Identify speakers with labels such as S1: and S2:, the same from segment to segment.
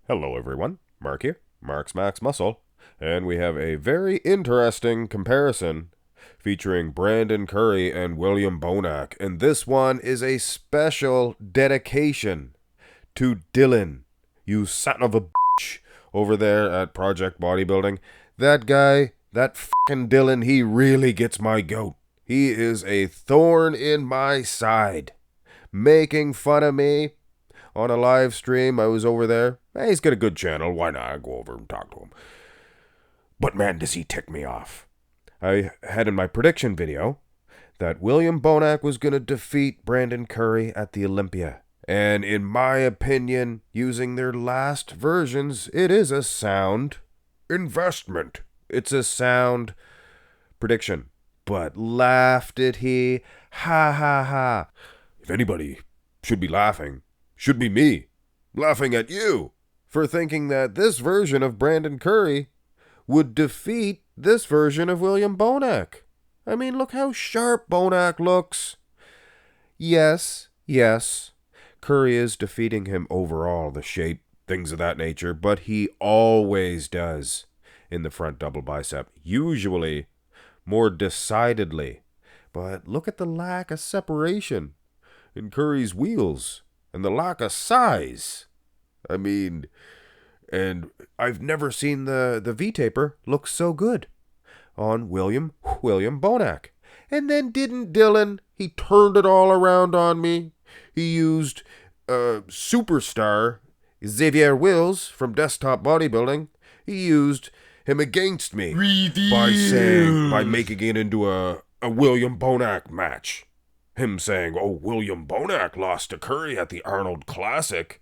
S1: Hello everyone, Mark here, Mark's Max Muscle, and we have a very interesting comparison featuring Brandon Curry and William Bonac, and this one is a special dedication to Dylan, you son of a bitch, over there at Project Bodybuilding. That guy, that fucking Dylan, he really gets my goat. He is a thorn in my side, making fun of me on a live stream. I was over there. Hey, he's got a good channel. Why not? I go over and talk to him. But man, does he tick me off. I had in my prediction video that William Bonac was going to defeat Brandon Curry at the Olympia. And in my opinion, using their last versions, it is a sound investment. It's a sound prediction. But laughed at he. Ha ha ha. If anybody should be laughing, should be me, laughing at you for thinking that this version of Brandon Curry would defeat this version of William Bonac. I mean, look how sharp Bonac looks. Yes, Curry is defeating him overall, the shape, things of that nature, but he always does in the front double bicep, usually more decidedly. But look at the lack of separation in Curry's wheels and the lack of size. I mean, and I've never seen the V-taper look so good on William Bonac. And then didn't Dylan, he turned it all around on me. He used superstar Xavier Wills from Desktop Bodybuilding. He used him against me by making it into a William Bonac match. Him saying, oh, William Bonac lost to Curry at the Arnold Classic,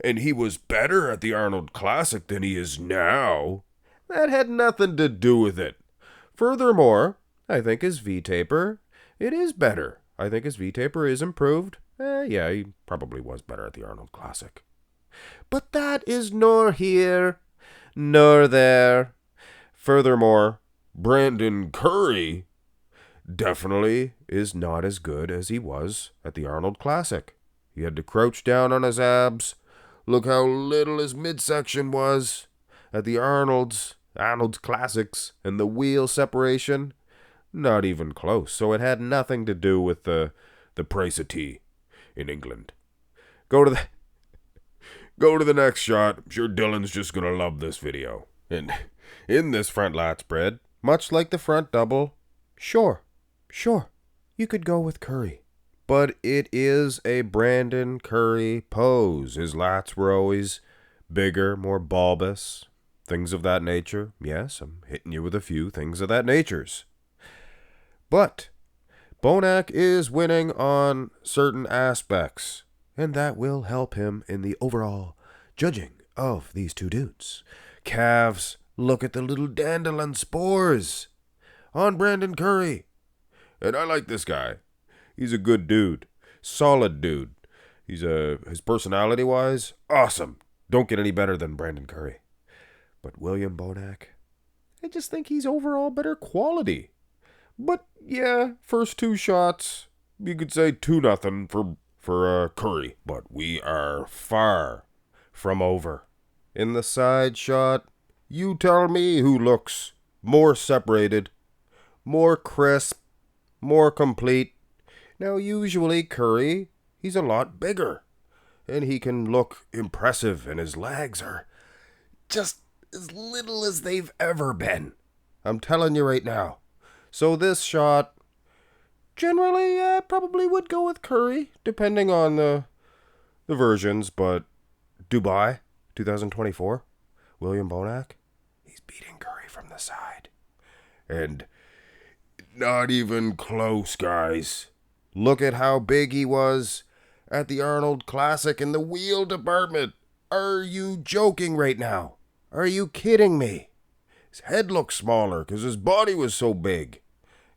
S1: and he was better at the Arnold Classic than he is now. That had nothing to do with it. Furthermore, I think his V-taper, it is better. I think his V-taper is improved. Yeah, he probably was better at the Arnold Classic. But that is nor here, nor there. Furthermore, Brandon Curry definitely is not as good as he was at the Arnold Classic. He had to crouch down on his abs. Look how little his midsection was at the Arnold's Classics, and the wheel separation, not even close. So it had nothing to do with the price of tea in England. Go to the next shot. I'm sure Dylan's just gonna love this video. And in this front lat spread, much like the front double, sure, you could go with Curry. But it is a Brandon Curry pose. His lats were always bigger, more bulbous, things of that nature. Yes, I'm hitting you with a few things of that natures. But Bonac is winning on certain aspects, and that will help him in the overall judging of these two dudes. Calves, look at the little dandelion spores on Brandon Curry. And I like this guy. He's a good dude. Solid dude. His personality-wise, awesome. Don't get any better than Brandon Curry. But William Bonac, I just think he's overall better quality. But yeah, first two shots, you could say 2-0 for Curry. But we are far from over. In the side shot, you tell me who looks more separated, more crisp, more complete. Now, usually Curry, he's a lot bigger, and he can look impressive, and his legs are just as little as they've ever been. I'm telling you right now. So this shot, generally, I probably would go with Curry, depending on the versions, but Dubai, 2024, William Bonac, he's beating Curry from the side. And not even close, guys. Look at how big he was at the Arnold Classic in the wheel department. Are you joking right now? Are you kidding me? His head looked smaller because his body was so big.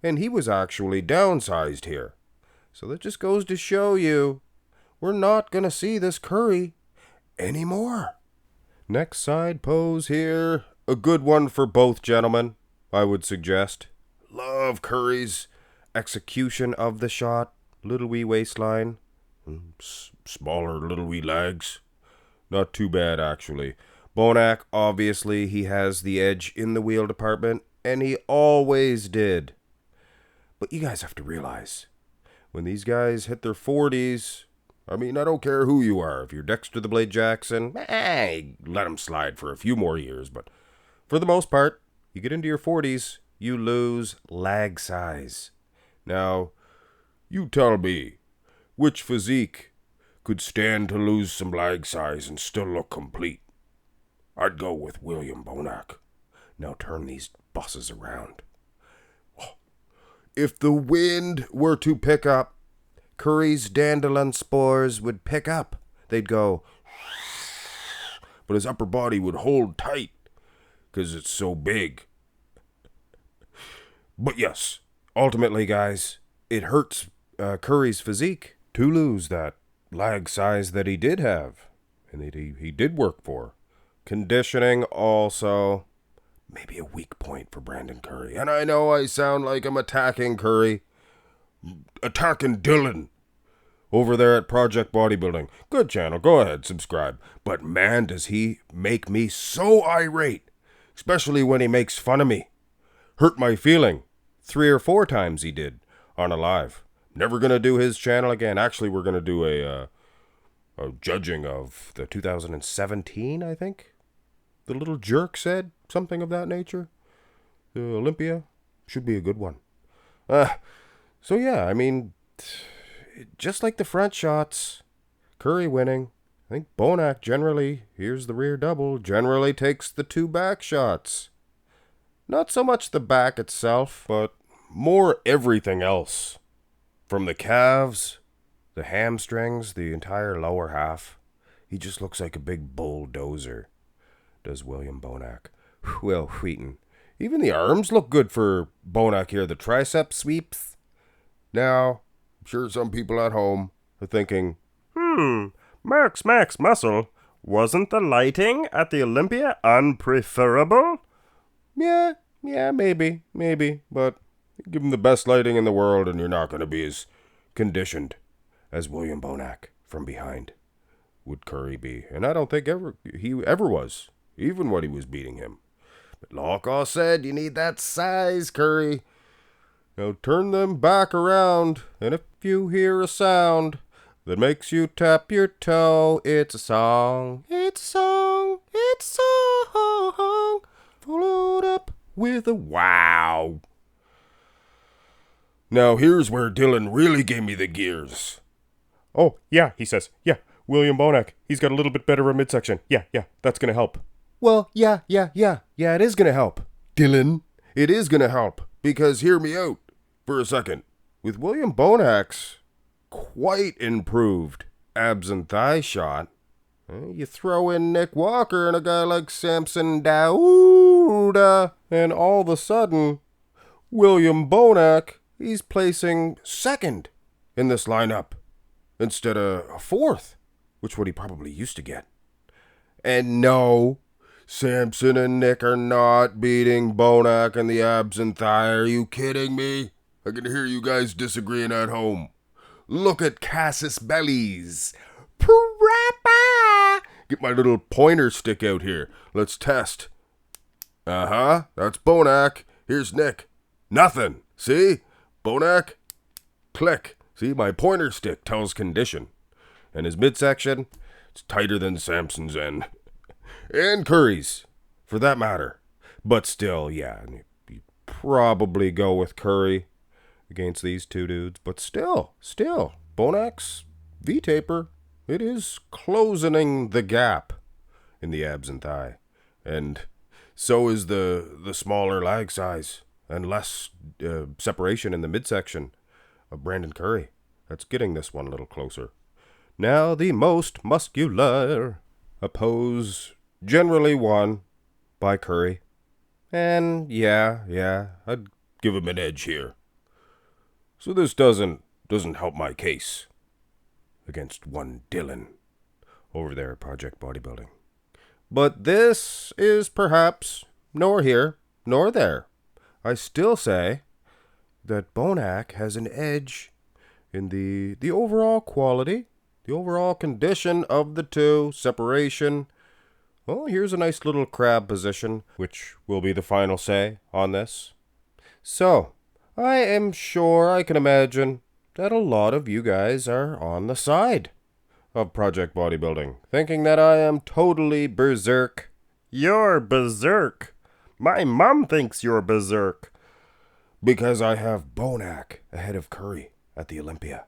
S1: And he was actually downsized here. So that just goes to show you, we're not going to see this Curry anymore. Next side pose here. A good one for both gentlemen, I would suggest. Love Curry's execution of the shot. Little wee waistline. Smaller little wee legs. Not too bad, actually. Bonac, obviously, he has the edge in the wheel department, and he always did. But you guys have to realize, when these guys hit their 40s, I mean, I don't care who you are. If you're Dexter the Blade Jackson, let him slide for a few more years. But for the most part, you get into your 40s, you lose lag size. Now, you tell me, which physique could stand to lose some lag size and still look complete? I'd go with William Bonac. Now turn these buses around. If the wind were to pick up, Curry's dandelion spores would pick up. They'd go, but his upper body would hold tight because it's so big. But yes, ultimately, guys, it hurts Curry's physique to lose that lag size that he did have and that he did work for. Conditioning also, maybe a weak point for Brandon Curry. And I know I sound like I'm attacking Curry. Attacking Dylan over there at Project Bodybuilding. Good channel, go ahead, subscribe. But man, does he make me so irate, especially when he makes fun of me. Hurt my feeling. 3 or 4 times he did on a live. Never gonna do his channel again. Actually, we're gonna do a judging of the 2017, I think. The little jerk said something of that nature. The Olympia should be a good one. So yeah, I mean, just like the front shots, Curry winning. I think Bonac generally, here's the rear double, generally takes the 2 back shots. Not so much the back itself, but more everything else. From the calves, the hamstrings, the entire lower half. He just looks like a big bulldozer, does William Bonac. Well, Wheaton. Even the arms look good for Bonac here. The tricep sweeps. Now, I'm sure some people at home are thinking, Mark's Max Muscle, wasn't the lighting at the Olympia unpreferable? Yeah, maybe, but give him the best lighting in the world and you're not going to be as conditioned as William Bonac from behind would Curry be. And I don't think he ever was, even when he was beating him. But like I said, you need that size, Curry. Now turn them back around, and if you hear a sound that makes you tap your toe, it's a song, it's a song, it's a song, followed up with a wow. Now here's where Dylan really gave me the gears. Oh, yeah, he says, yeah, William Bonac, he's got a little bit better of a midsection. Yeah, that's gonna help. Well, yeah, it is gonna help. Dylan, it is gonna help, because hear me out for a second. With William Bonac's quite improved abs and thigh shot, you throw in Nick Walker and a guy like Samson Dauda, and all of a sudden, William Bonac, he's placing second in this lineup instead of 4th, which what he probably used to get. And no, Samson and Nick are not beating Bonac in the abs and thigh. Are you kidding me? I can hear you guys disagreeing at home. Look at Cassis Bellies. Get my little pointer stick out here. Let's test. That's Bonac. Here's Nick. Nothing. See? Bonac. Click. See, my pointer stick tells condition. And his midsection, it's tighter than Samson's end. And Curry's, for that matter. But still, yeah, you probably go with Curry against these two dudes. But still, Bonac's V-taper, it is closing the gap in the abs and thigh. And so is the smaller lag size and less separation in the midsection of Brandon Curry. That's getting this one a little closer. Now the most muscular, a pose generally won by Curry. And yeah, I'd give him an edge here. So this doesn't help my case against one Dylan over there at Project Bodybuilding. But this is perhaps nor here nor there. I still say that Bonac has an edge in the overall quality, the overall condition of the two, separation. Well, here's a nice little crab position, which will be the final say on this. So, I am sure I can imagine that a lot of you guys are on the side of Project Bodybuilding, thinking that I am totally berserk.
S2: You're berserk. My mom thinks you're berserk.
S1: Because I have Bonac ahead of Curry at the Olympia.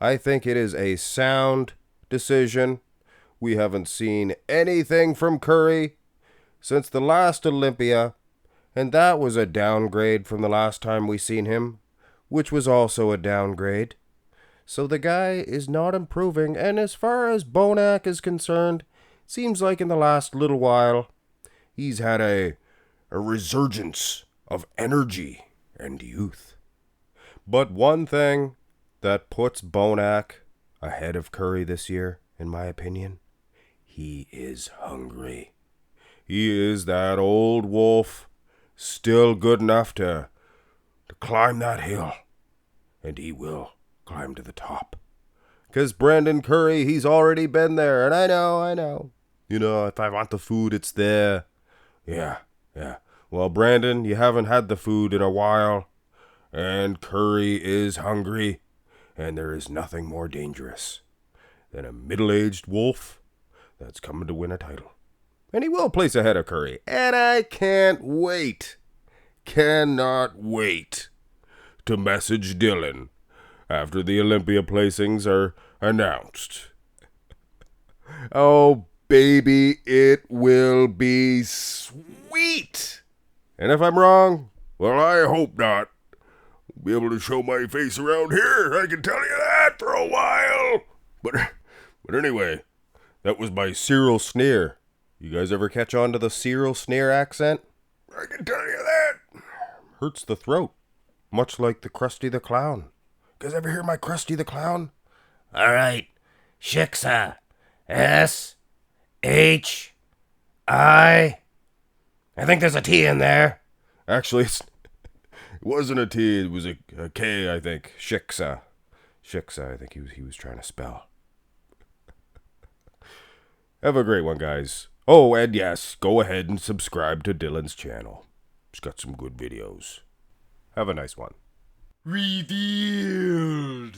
S1: I think it is a sound decision. We haven't seen anything from Curry since the last Olympia, and that was a downgrade from the last time we seen him, which was also a downgrade. So the guy is not improving, and as far as Bonac is concerned, seems like in the last little while, he's had a resurgence of energy and youth. But one thing that puts Bonac ahead of Curry this year, in my opinion, he is hungry. He is that old wolf, still good enough to climb that hill. And he will climb to the top. 'Cause Brandon Curry, he's already been there, and I know. You know, if I want the food, it's there. Yeah. Well, Brandon, you haven't had the food in a while, and Curry is hungry, and there is nothing more dangerous than a middle-aged wolf that's coming to win a title. And he will place ahead of Curry, and I cannot wait to message Dylan after the Olympia placings are announced. Oh, baby, it will be sweet. And if I'm wrong, well, I hope not. I'll be able to show my face around here, I can tell you that, for a while. But anyway, that was my Cyril sneer. You guys ever catch on to the Cyril sneer accent? I can tell you that. Hurts the throat, much like the Krusty the Clown. You guys ever hear my Krusty the Clown?
S2: All right, Shiksa. S-H-I. I think there's a T in there.
S1: Actually, it wasn't a T, it was a K, I think. Shiksa, I think he was trying to spell. Have a great one, guys. Oh, and yes, go ahead and subscribe to Dylan's channel. He's got some good videos. Have a nice one.
S2: Revealed.